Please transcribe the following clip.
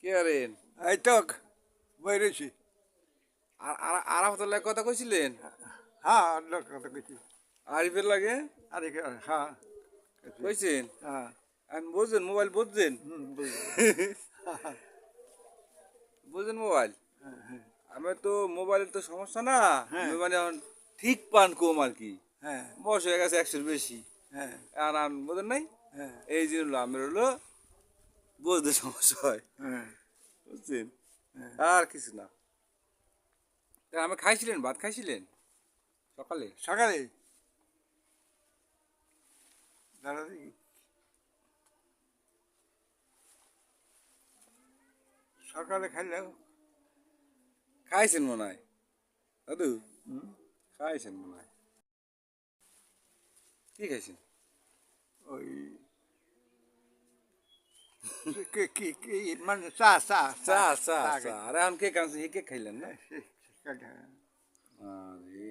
কে আরেন এই তো বইরেছি। আরাফতুল্লাহ কথা কইছিলেন হ্যাঁ, অন্য কথা কইছি। আরিফের লাগে আরে হ্যাঁ, কইছেন হ্যাঁ, আমি বুঝছেন মোবাইল বুঝছেন বুঝলি। বুঝছেন মোবাইল আমি তো মোবাইলের তো সমস্যা না হ্যাঁ। আমি মানে এখন ঠিক পান কম আর কি হ্যাঁ, বয়স হয়ে গেছে 100-র বেশি হ্যাঁ, আর বুঝেন নাই হ্যাঁ, এই যে হলো আমার হলো বুঝতে সমস্যা হয় হ্যাঁ, বুঝছেন হ্যাঁ। আর কিছু না তা আমি খাইছিলেন ভাত খাইছিলেন সকালে সকালে দাঁড়া দেখি। সকালে খাইলাম খাইছেন মনে হয় দাদু খাইছেন মনে হয় কি খাইছেন ওই কি মানে চা চা চা চা চা চা আর এখন কেক আনছে হে কেক খাইলেন না খাইলাম। আরে